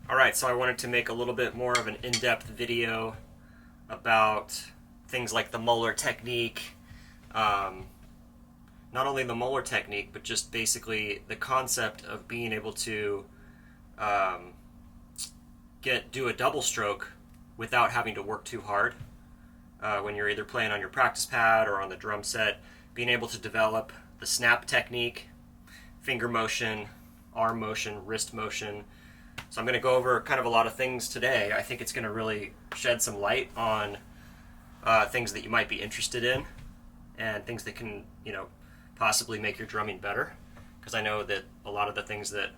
Alright, so I wanted to make a little bit more of an in-depth video about things like the Moeller technique. Not only the Moeller technique, but just basically the concept of being able to do a double stroke without having to work too hard. When you're either playing on your practice pad or on the drum set, being able to develop the snap technique, finger motion, arm motion, wrist motion. So I'm going to go over kind of a lot of things today. I think it's going to really shed some light on things that you might be interested in and things that can, possibly make your drumming better. Because I know that a lot of the things that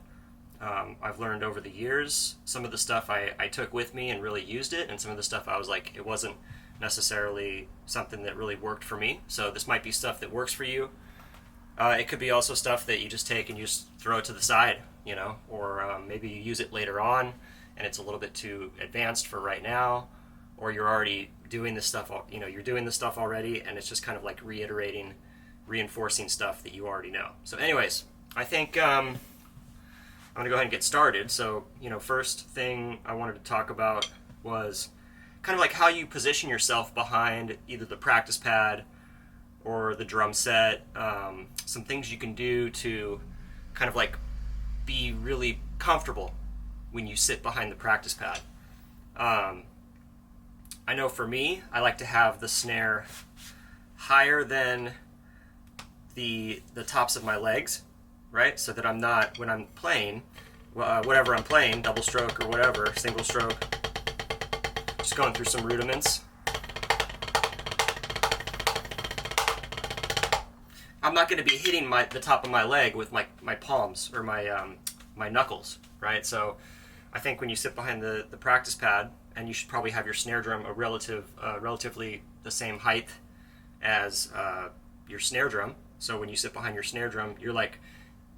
I've learned over the years, some of the stuff I took with me and really used it, and some of the stuff I was like, it wasn't necessarily something that really worked for me. So this might be stuff that works for you. It could be also stuff that you just take and you just throw it to the side, or maybe you use it later on and it's a little bit too advanced for right now, or you're already doing this stuff, you're doing this stuff already and it's just kind of like reinforcing stuff that you already know. So anyways, I think I'm going to go ahead and get started. So, first thing I wanted to talk about was kind of like how you position yourself behind either the practice pad or the drum set. Some things you can do to kind of like be really comfortable when you sit behind the practice pad. I know for me, I like to have the snare higher than the tops of my legs, right? So that I'm not, when I'm playing, whatever I'm playing, double stroke or whatever, single stroke, just going through some rudiments. I'm not going to be hitting the top of my leg with my palms or my knuckles, right? So I think when you sit behind the practice pad, and you should probably have your snare drum relatively the same height as your snare drum. So when you sit behind your snare drum, you're like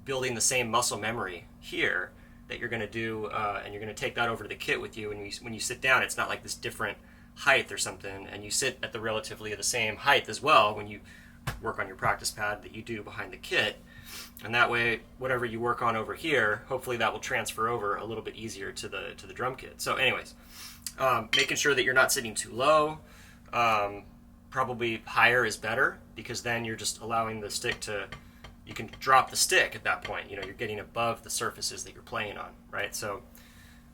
building the same muscle memory here that you're going to do, and you're going to take that over to the kit with you. And when you sit down, it's not like this different height or something, and you sit at the relatively the same height as well when you work on your practice pad that you do behind the kit. And that way, whatever you work on over here, hopefully that will transfer over a little bit easier to the drum kit. So anyways, making sure that you're not sitting too low. Probably higher is better, because then you're just allowing the stick to, you can drop the stick at that point. You're getting above the surfaces that you're playing on, right? So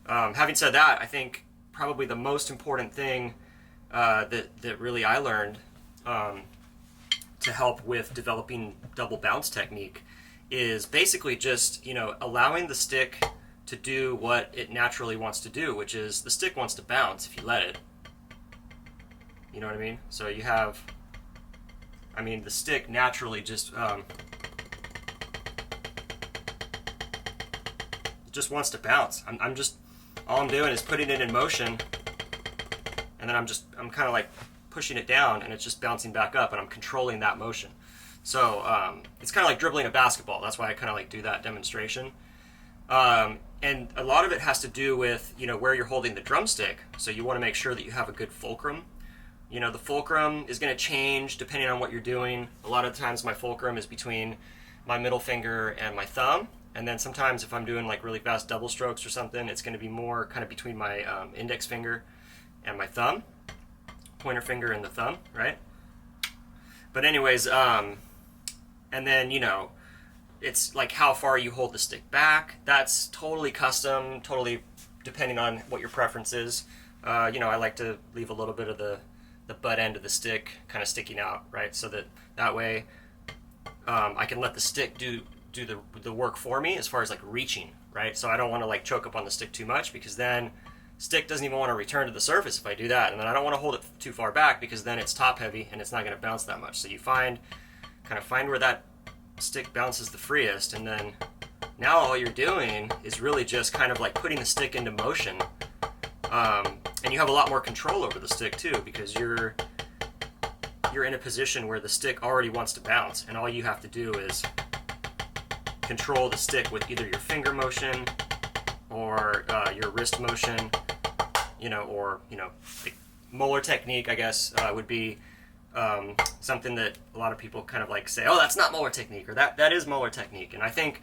having said that, I think probably the most important thing that really I learned to help with developing double bounce technique is basically just, allowing the stick to do what it naturally wants to do, which is the stick wants to bounce if you let it. You know what I mean? So you have, the stick naturally just wants to bounce. All I'm doing is putting it in motion, and then I'm kind of like pushing it down, and it's just bouncing back up, and I'm controlling that motion. So it's kind of like dribbling a basketball. That's why I kind of like do that demonstration. And a lot of it has to do with, where you're holding the drumstick. So you want to make sure that you have a good fulcrum. The fulcrum is going to change depending on what you're doing. A lot of times my fulcrum is between my middle finger and my thumb. And then sometimes if I'm doing like really fast double strokes or something, it's going to be more kind of between my index finger and my thumb. Pointer finger and the thumb, right? But anyways, and then, it's like how far you hold the stick back. That's totally custom, totally depending on what your preference is. I like to leave a little bit of the butt end of the stick kind of sticking out, right? So that way I can let the stick do the work for me as far as like reaching, right? So I don't want to like choke up on the stick too much, because then stick doesn't even want to return to the surface if I do that. And then I don't want to hold it too far back, because then it's top heavy and it's not going to bounce that much. So you find where that stick bounces the freest, and then now all you're doing is really just kind of like putting the stick into motion. And you have a lot more control over the stick too, because you're in a position where the stick already wants to bounce, and all you have to do is control the stick with either your finger motion or your wrist motion, or the Moeller technique, I guess, would be something that a lot of people kind of like say, oh, that's not Moeller technique, or that is Moeller technique. And I think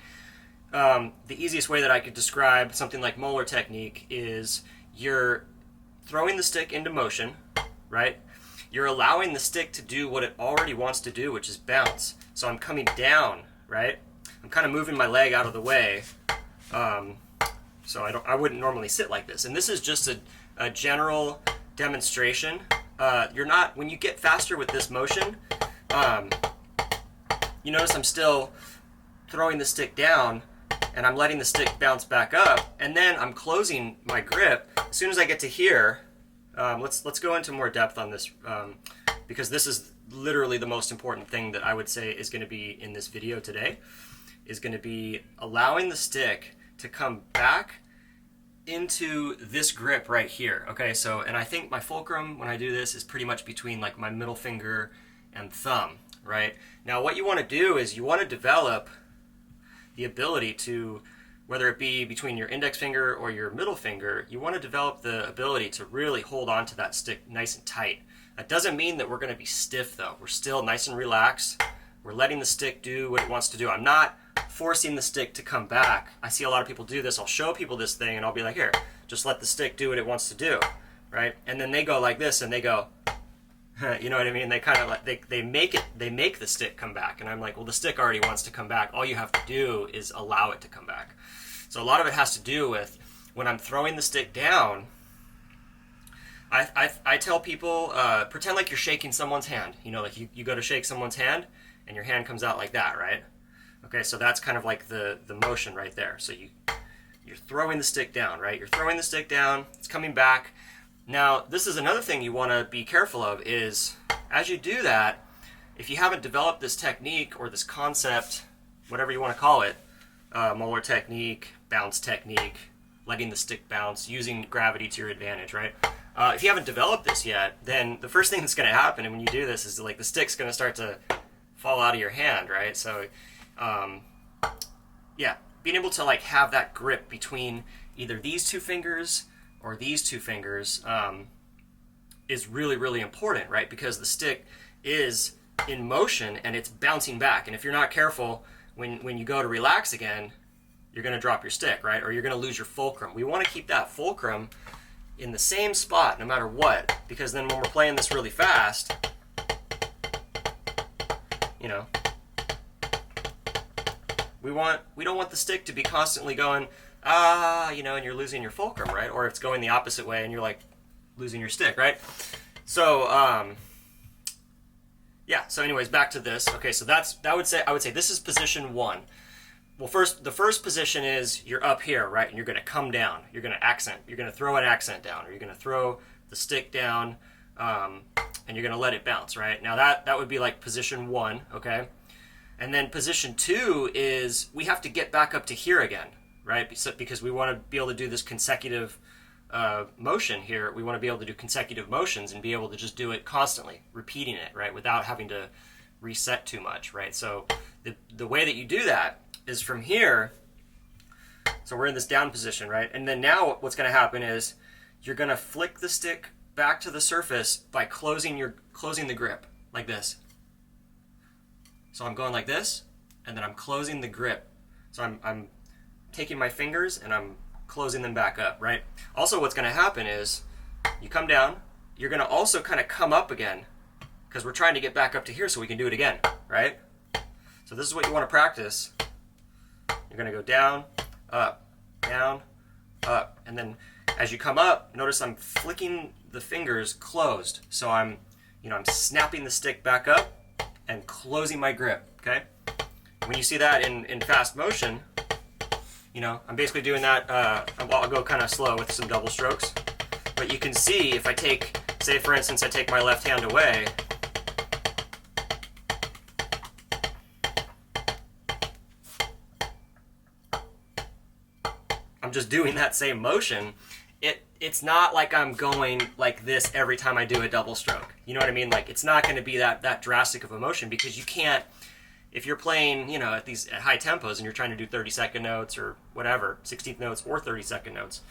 the easiest way that I could describe something like Moeller technique is you're throwing the stick into motion, right? You're allowing the stick to do what it already wants to do, which is bounce. So I'm coming down, right? I'm kind of moving my leg out of the way. So I wouldn't normally sit like this. And this is just a general demonstration. When you get faster with this motion, you notice I'm still throwing the stick down and I'm letting the stick bounce back up, and then I'm closing my grip. As soon as I get to here, let's go into more depth on this, because this is literally the most important thing that I would say is going to be in this video today, is going to be allowing the stick to come back into this grip right here. Okay, so, and I think my fulcrum when I do this is pretty much between like my middle finger and thumb, right? Now what you want to do is you want to develop the ability to, whether it be between your index finger or your middle finger, you want to develop the ability to really hold on to that stick nice and tight. That doesn't mean that we're going to be stiff though. We're still nice and relaxed. We're letting the stick do what it wants to do. I'm not forcing the stick to come back. I see a lot of people do this. I'll show people this thing and I'll be like, here, just let the stick do what it wants to do, right? And then they go like this and they go, you know what I mean? They kind of like, they make the stick come back. And I'm like, well, the stick already wants to come back. All you have to do is allow it to come back. So a lot of it has to do with when I'm throwing the stick down, I tell people, pretend like you're shaking someone's hand. You know, like you go to shake someone's hand and your hand comes out like that, right? Okay, so that's kind of like the motion right there. So you're throwing the stick down, right? You're throwing the stick down, it's coming back. Now, this is another thing you want to be careful of is, as you do that, if you haven't developed this technique or this concept, whatever you want to call it, Moeller technique, bounce technique, letting the stick bounce, using gravity to your advantage, right? If you haven't developed this yet, then the first thing that's going to happen when you do this is like the stick's going to start to fall out of your hand, right? So, yeah, being able to like have that grip between either these two fingers or these two fingers is really, really important, right? Because the stick is in motion and it's bouncing back. And if you're not careful, when you go to relax again, you're going to drop your stick, right? Or you're going to lose your fulcrum. We want to keep that fulcrum in the same spot no matter what, because then when we're playing this really fast, you know, we don't want the stick to be constantly going, you know, and you're losing your fulcrum, right? Or it's going the opposite way and you're like losing your stick, right? So, yeah, so anyways, back to this. Okay, so I would say this is position one. Well, the first position is you're up here, right? And you're going to come down. You're going to throw an accent down, or you're going to throw the stick down, and you're going to let it bounce, right? Now that would be like position one, okay? And then position two is we have to get back up to here again, right? Because we want to be able to do this consecutive motion here. We want to be able to do consecutive motions and be able to just do it constantly, repeating it, right? Without having to reset too much, right? So the way that you do that is from here. So we're in this down position, right? And then now what's going to happen is you're going to flick the stick back to the surface by closing the grip like this. So I'm going like this, and then I'm closing the grip. So I'm taking my fingers and I'm closing them back up, right? Also what's going to happen is you come down, you're going to also kind of come up again because we're trying to get back up to here so we can do it again, right? So this is what you want to practice. You're going to go down, up, and then as you come up, notice I'm flicking the fingers closed. So I'm snapping the stick back up and closing my grip, okay? When you see that in fast motion, you know, I'm basically doing that, I'll go kind of slow with some double strokes, but you can see if I take, say for instance, I take my left hand away, I'm just doing that same motion. It's not like I'm going like this every time I do a double stroke. You know what I mean? Like it's not going to be that drastic of a motion because you can't, if you're playing, you know, at high tempos and you're trying to do 30-second notes or whatever, 16th notes or 30-second notes,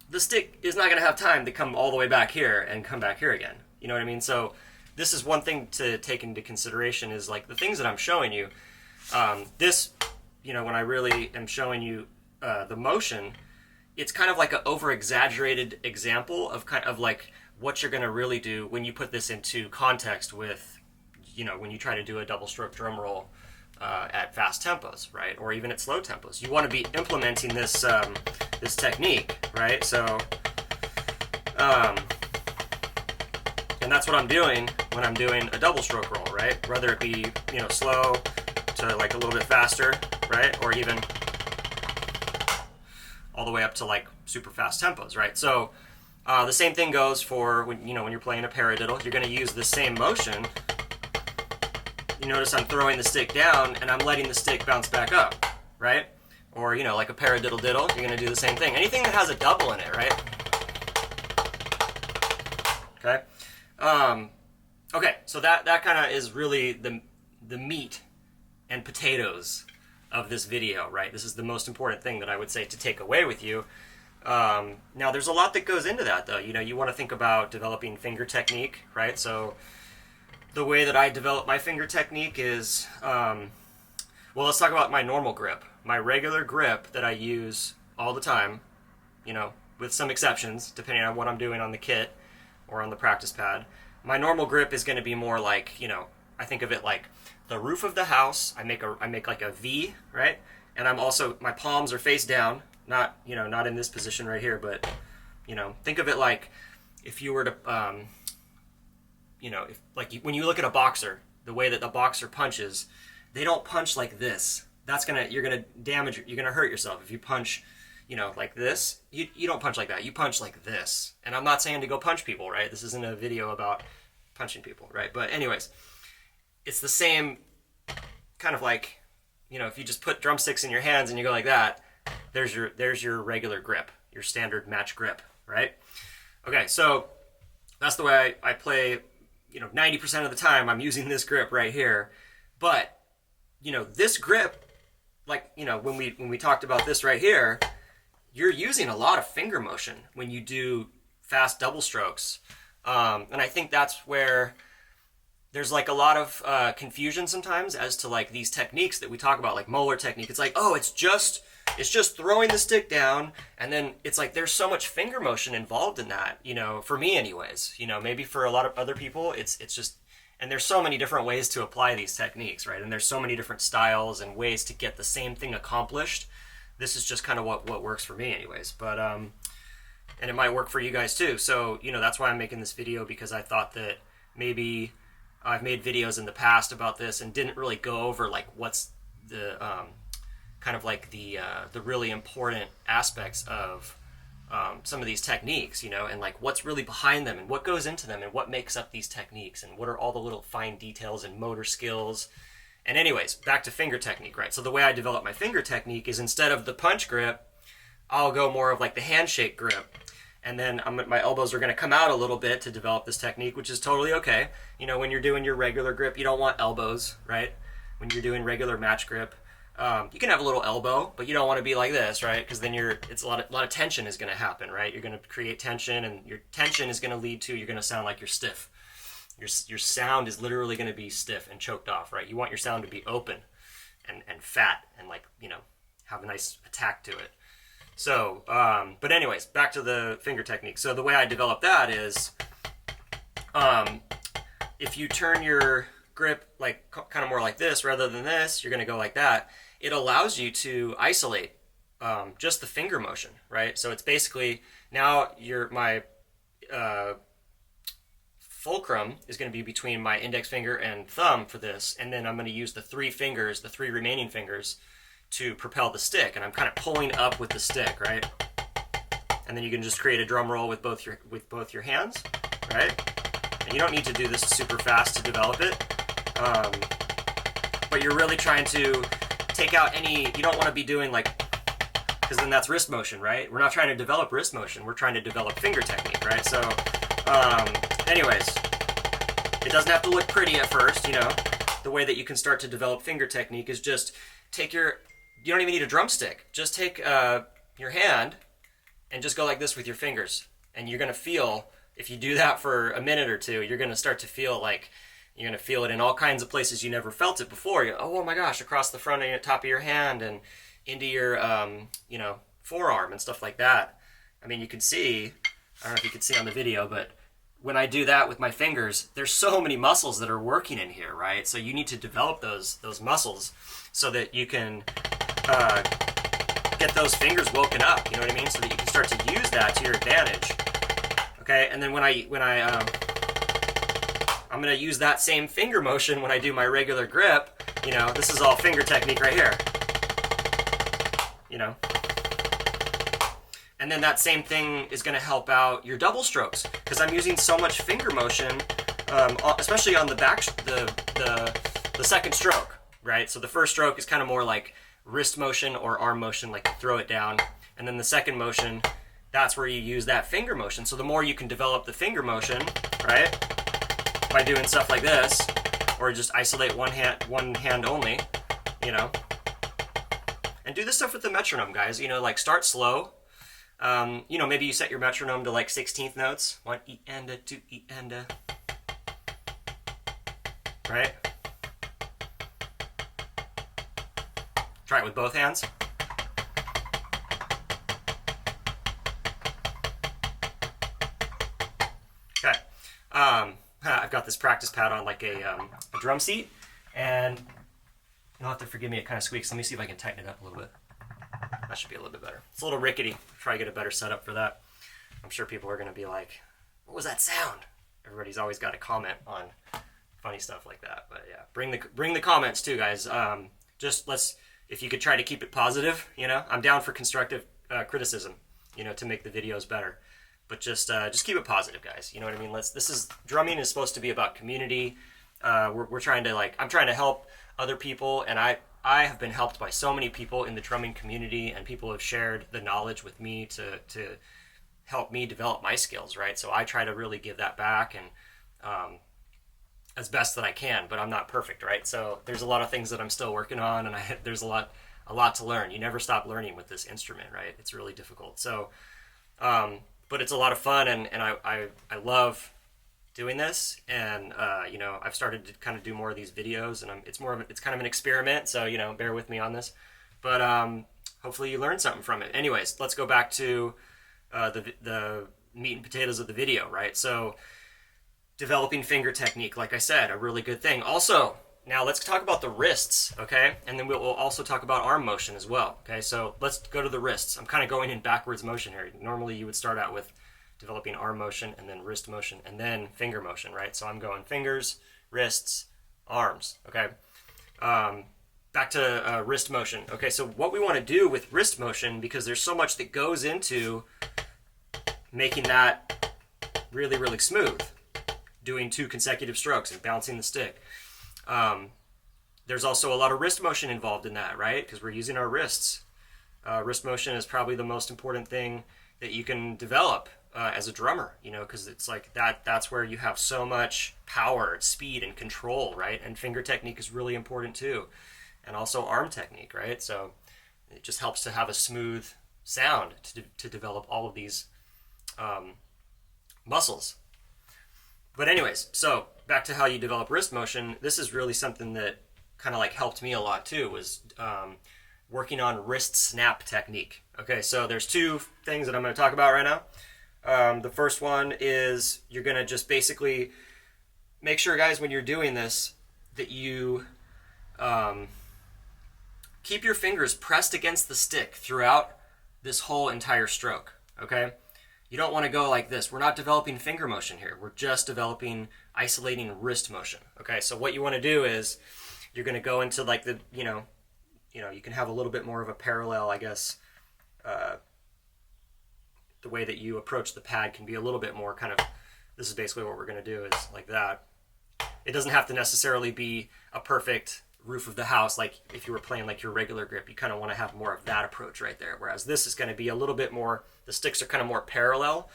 the stick is not going to have time to come all the way back here and come back here again. You know what I mean? So this is one thing to take into consideration is like the things that I'm showing you. This when I really am showing you the motion, it's kind of like an over-exaggerated example of kind of like what you're going to really do when you put this into context with, when you try to do a double stroke drum roll at fast tempos, right? Or even at slow tempos. You want to be implementing this this technique, right? So, and that's what I'm doing when I'm doing a double stroke roll, right? Whether it be, slow to like a little bit faster, right? Or even all the way up to like super fast tempos, right? So the same thing goes for when you're playing a paradiddle. You're going to use the same motion. You notice I'm throwing the stick down and I'm letting the stick bounce back up, right? Or like a paradiddle diddle, you're going to do the same thing. Anything that has a double in it, right? Okay. Okay. So that kind of is really the meat and potatoes of this video, right? This is the most important thing that I would say to take away with you. Now, there's a lot that goes into that, though. You want to think about developing finger technique, right? So the way that I develop my finger technique is, well, let's talk about my normal grip. My regular grip that I use all the time, with some exceptions, depending on what I'm doing on the kit or on the practice pad. My normal grip is going to be more like, I think of it like the roof of the house. I make like a V, right? And my palms are face down, not in this position right here, but, think of it like if you were to, when you look at a boxer, the way that the boxer punches, they don't punch like this. You're gonna damage, you're gonna hurt yourself if you punch, like this. You don't punch like that. You punch like this. And I'm not saying to go punch people, right? This isn't a video about punching people, right? But anyways, it's the same kind of like, if you just put drumsticks in your hands and you go like that, there's your regular grip, your standard match grip, right? Okay, so that's the way I play. 90% of the time I'm using this grip right here. But, this grip, like, when we talked about this right here, you're using a lot of finger motion when you do fast double strokes. And I think that's where there's like a lot of confusion sometimes as to like these techniques that we talk about, like Moeller technique. It's like, oh, it's just throwing the stick down, and then it's like there's so much finger motion involved in that, for me anyways. Maybe for a lot of other people it's just, and there's so many different ways to apply these techniques, right? And there's so many different styles and ways to get the same thing accomplished. This is just kind of what works for me anyways, but and it might work for you guys too. So that's why I'm making this video, because I thought that maybe I've made videos in the past about this and didn't really go over like what's the kind of like the really important aspects of some of these techniques, and like what's really behind them and what goes into them and what makes up these techniques and what are all the little fine details and motor skills. And anyways, back to finger technique, right? So the way I develop my finger technique is, instead of the punch grip, I'll go more of like the handshake grip. And then my elbows are going to come out a little bit to develop this technique, which is totally okay. When you're doing your regular grip, you don't want elbows, right? When you're doing regular match grip, you can have a little elbow, but you don't want to be like this, right? Because then it's a lot of tension is going to happen, right? You're going to create tension, and your tension is going to lead to, you're going to sound like you're stiff. Your sound is literally going to be stiff and choked off, right? You want your sound to be open and fat and like, have a nice attack to it. So, but anyways, back to the finger technique. So the way I develop that is, if you turn your grip like kind of more like this rather than this, you're going to go like that. It allows you to isolate just the finger motion, right? So it's basically, now my fulcrum is going to be between my index finger and thumb for this, and then I'm going to use the three remaining fingers to propel the stick, and I'm kind of pulling up with the stick, right? And then you can just create a drum roll with both your hands, right? And you don't need to do this super fast to develop it, but you're really trying to take out you don't want to be doing like, because then that's wrist motion, right? We're not trying to develop wrist motion, we're trying to develop finger technique, right? So anyways, it doesn't have to look pretty at first. The way that you can start to develop finger technique is just you don't even need a drumstick. Just take your hand and just go like this with your fingers. And you're going to feel, if you do that for a minute or two, you're going to start to feel like You're going to feel it in all kinds of places you never felt it before. Oh my gosh, across the front of your top of your hand and into your, you know, forearm and stuff like that. I mean, you can see, I don't know if you can see on the video, but when I do that with my fingers, there's so many muscles that are working in here, right? So you need to develop those muscles so that you can get those fingers woken up, you know what I mean? So that you can start to use that to your advantage. Okay, and then when I'm gonna use that same finger motion when I do my regular grip. You know, this is all finger technique right here. You know, and then that same thing is gonna help out your double strokes because I'm using so much finger motion, especially on the back, the second stroke, right? So the first stroke is kind of more like wrist motion or arm motion, like you throw it down, and then the second motion, that's where you use that finger motion. So the more you can develop the finger motion, right? By doing stuff like this, or just isolate one hand only, you know. And do this stuff with the metronome, guys. You know, like start slow. You know, maybe you set your metronome to like 16th notes. 1 E and a 2 E and a. Right? Try it with both hands. Okay. I've got this practice pad on like a drum seat, and you'll have to forgive me, it kind of squeaks. Let me see if I can tighten it up a little bit. That should be a little bit better. It's a little rickety. Try to get a better setup for that. I'm sure people are going to be like, what was that sound? Everybody's always got a comment on funny stuff like that. But yeah, bring the comments too, guys. Just if you could try to keep it positive, you know, I'm down for constructive criticism, you know, to make the videos better. But just keep it positive, guys. You know what I mean? Drumming is supposed to be about community. We're trying to I'm trying to help other people, and I have been helped by so many people in the drumming community, and people have shared the knowledge with me to help me develop my skills, right? So I try to really give that back and as best that I can, but I'm not perfect, right? So there's a lot of things that I'm still working on, and there's a lot to learn. You never stop learning with this instrument, right? It's really difficult. So but it's a lot of fun, and I love doing this, and you know, I've started to kind of do more of these videos, and it's kind of an experiment, so you know, bear with me on this, but hopefully you learned something from it. Anyways, let's go back to the meat and potatoes of the video, right? So developing finger technique, like I said, a really good thing. Also, now let's talk about the wrists, okay? And then we'll also talk about arm motion as well, okay? So let's go to the wrists. I'm kind of going in backwards motion here. Normally you would start out with developing arm motion and then wrist motion and then finger motion, right? So I'm going fingers, wrists, arms, okay? Back to wrist motion. Okay, so what we want to do with wrist motion, because there's so much that goes into making that really, really smooth, doing 2 consecutive strokes and bouncing the stick. There's also a lot of wrist motion involved in that, right? Because we're using our wrists. Wrist motion is probably the most important thing that you can develop as a drummer, you know, because it's like that's where you have so much power, speed, and control, right? And finger technique is really important too. And also arm technique, right? So it just helps to have a smooth sound to develop all of these muscles. But anyways, so back to how you develop wrist motion. This is really something that kind of like helped me a lot too, was working on wrist snap technique. Okay, so there's 2 things that I'm going to talk about right now. The first one is you're going to just basically make sure, guys, when you're doing this, that you keep your fingers pressed against the stick throughout this whole entire stroke, okay? You don't want to go like this. We're not developing finger motion here. We're just developing, isolating wrist motion. Okay, so what you want to do is you're going to go into like the, you know, you can have a little bit more of a parallel, I guess. The way that you approach the pad can be a little bit more kind of, this is basically what we're going to do is like that. It doesn't have to necessarily be a perfect roof of the house, like if you were playing like your regular grip. You kind of want to have more of that approach right there, whereas this is going to be a little bit more, the sticks are kind of more parallel.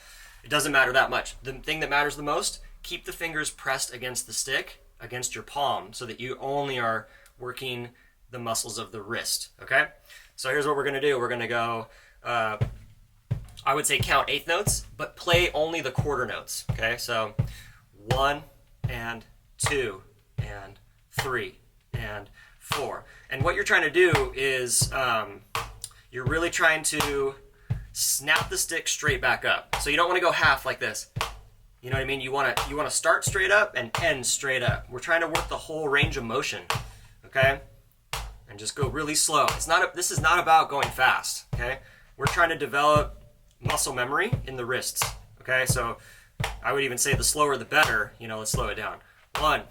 It doesn't matter that much. The thing that matters the most, keep the fingers pressed against the stick, against your palm, so that you only are working the muscles of the wrist, okay? So here's what we're going to do. We're going to go, I would say count 8th notes, but play only the quarter notes, okay? So 1 and 2 and 3 and 4. And what you're trying to do is you're really trying to snap the stick straight back up. So you don't want to go half like this. You know what I mean? You want to start straight up and end straight up. We're trying to work the whole range of motion, okay? And just go really slow. This is not about going fast, okay? We're trying to develop muscle memory in the wrists, okay? So I would even say the slower the better. You know, let's slow it down. 1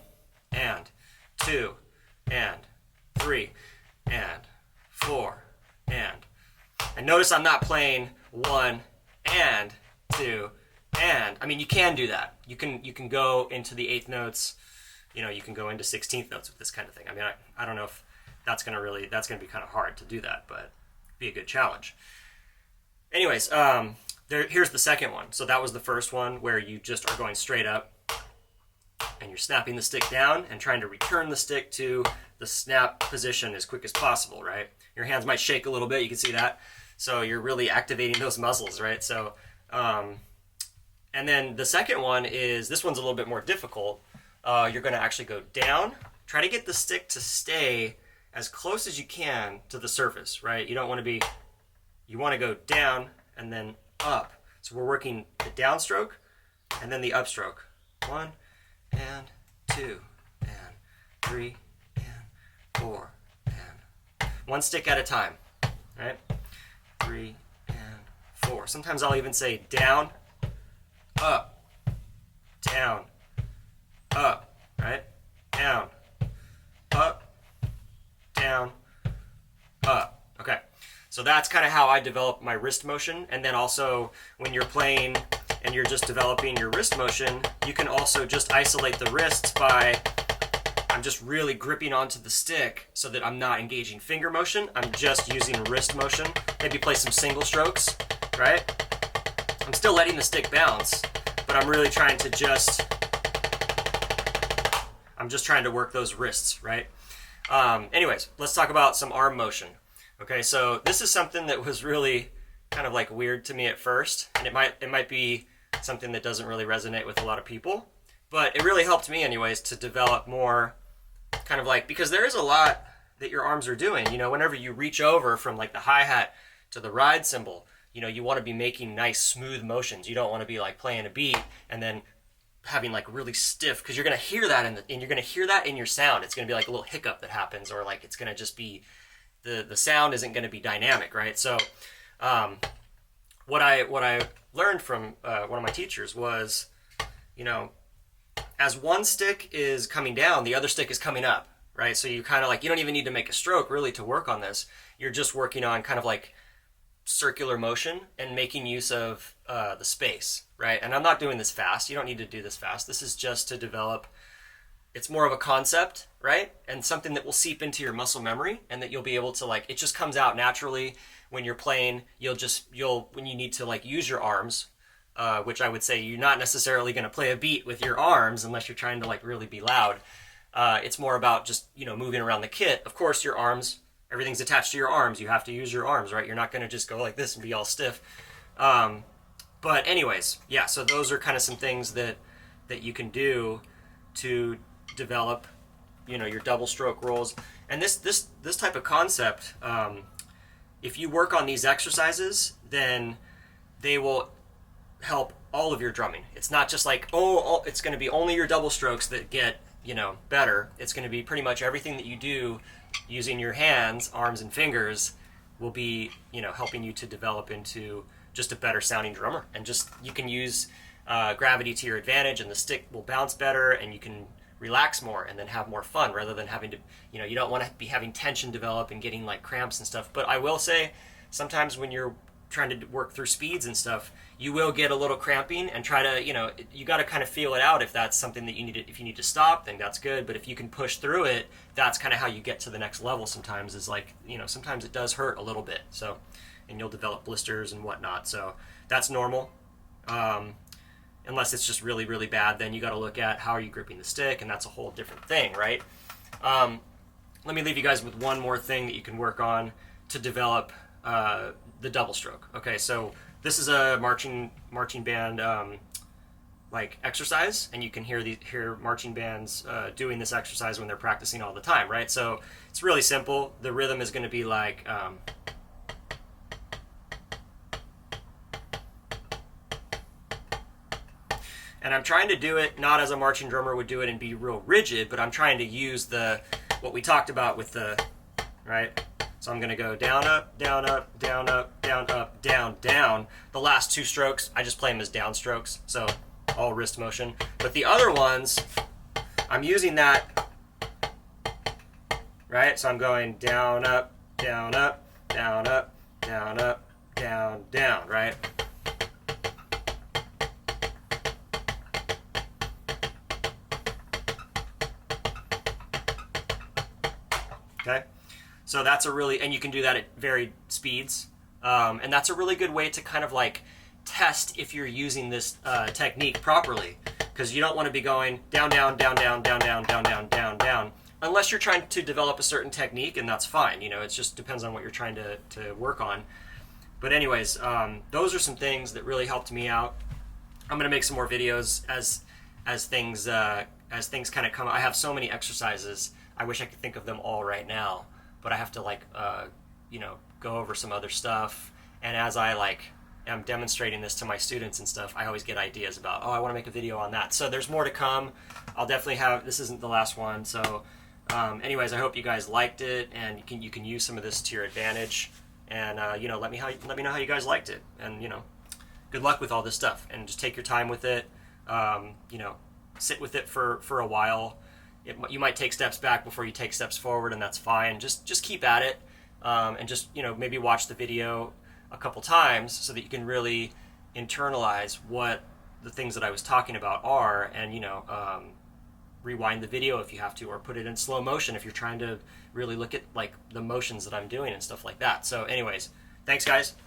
and 2 and 3 and 4 and notice I'm not playing 1 and 2 and. I mean, you can do that. You can go into the 8th notes. You know, you can go into 16th notes with this kind of thing. I mean, I don't know if that's gonna be kind of hard to do that, but it'd be a good challenge. Anyways, here's the second one. So that was the first one where you just are going straight up and you're snapping the stick down and trying to return the stick to the snap position as quick as possible, right? Your hands might shake a little bit, you can see that. So you're really activating those muscles, right? So, and then the second one is, this one's a little bit more difficult. You're gonna actually go down, try to get the stick to stay as close as you can to the surface, right? You don't wanna you wanna go down and then up. So we're working the downstroke and then the upstroke. 1 and 2 and 3 and 4 and 1 stick at a time, right? 3 and 4. Sometimes I'll even say down, up, down, up, right? Down, up, down, up. Okay. So that's kind of how I develop my wrist motion. And then also when you're playing and you're just developing your wrist motion, you can also just isolate the wrists by, I'm just really gripping onto the stick so that I'm not engaging finger motion. I'm just using wrist motion. Maybe play some single strokes, right? I'm still letting the stick bounce, but I'm really trying to I'm just trying to work those wrists, right? Anyways, let's talk about some arm motion. Okay, so this is something that was really kind of like weird to me at first, and it might be something that doesn't really resonate with a lot of people, but it really helped me anyways to develop more kind of like, because there is a lot that your arms are doing. You know, whenever you reach over from like the hi-hat to the ride cymbal, you know, you want to be making nice smooth motions. You don't want to be like playing a beat and then having like really stiff, because you're going to hear that and you're going to hear that in your sound. It's going to be like a little hiccup that happens, or like it's going to just be the sound isn't going to be dynamic, right? So what I learned from one of my teachers was, you know, as one stick is coming down, the other stick is coming up, right? So you kind of like, you don't even need to make a stroke really to work on this. You're just working on kind of like circular motion and making use of the space, right? And I'm not doing this fast. You don't need to do this fast. This is just to develop. It's more of a concept, right? And something that will seep into your muscle memory, and that you'll be able to like, it just comes out naturally when you're playing. When you need to like use your arms, which I would say you're not necessarily going to play a beat with your arms unless you're trying to like really be loud. It's more about just, you know, moving around the kit. Of course, your arms, everything's attached to your arms. You have to use your arms, right? You're not going to just go like this and be all stiff. But anyways, yeah, so those are kind of some things that you can do to develop, you know, your double stroke rolls. And this type of concept, if you work on these exercises, then they will help all of your drumming. It's not just like, it's going to be only your double strokes that get, you know, better. It's going to be pretty much everything that you do using your hands, arms, and fingers will be, you know, helping you to develop into just a better sounding drummer. And just, you can use gravity to your advantage, and the stick will bounce better, and you can relax more and then have more fun, rather than having to, you know, you don't want to be having tension develop and getting like cramps and stuff. But I will say, sometimes when you're trying to work through speeds and stuff, you will get a little cramping, and try to, you know, you got to kind of feel it out. If that's something that you need to, if you need to stop, then that's good. But if you can push through it, that's kind of how you get to the next level. Sometimes is like, you know, sometimes it does hurt a little bit. So, and you'll develop blisters and whatnot. So that's normal. Unless it's just really, really bad, then you got to look at how are you gripping the stick, and that's a whole different thing, right? Let me leave you guys with one more thing that you can work on to develop the double stroke. Okay, so this is a marching band like exercise, and you can hear marching bands doing this exercise when they're practicing all the time, right? So it's really simple. The rhythm is going to be like and I'm trying to do it not as a marching drummer would do it and be real rigid, but I'm trying to use what we talked about with the, right? So I'm going to go down, up, down, up, down, up, down, up, down, down. The last 2 strokes, I just play them as down strokes, so all wrist motion. But the other ones, I'm using that, right? So I'm going down, up, down, up, down, up, down, up, down, down, right? Okay, so that's a really, and you can do that at varied speeds, and that's a really good way to kind of like test if you're using this technique properly, because you don't want to be going down, down, down, down, down, down, down, down, down, down, unless you're trying to develop a certain technique, and that's fine. You know, it just depends on what you're trying to work on. But anyways, those are some things that really helped me out. I'm gonna make some more videos as things kind of come. I have so many exercises. I wish I could think of them all right now, but I have to like go over some other stuff. And as I am demonstrating this to my students and stuff, I always get ideas about, oh, I want to make a video on that. So there's more to come. I'll definitely have, this isn't the last one. So anyways, I hope you guys liked it, and you can use some of this to your advantage. And let me know how you guys liked it. And good luck with all this stuff. And just take your time with it. Sit with it for a while. You might take steps back before you take steps forward, and that's fine. Just keep at it, and just maybe watch the video a couple times so that you can really internalize what the things that I was talking about are, and rewind the video if you have to, or put it in slow motion if you're trying to really look at like the motions that I'm doing and stuff like that. So anyways, thanks guys.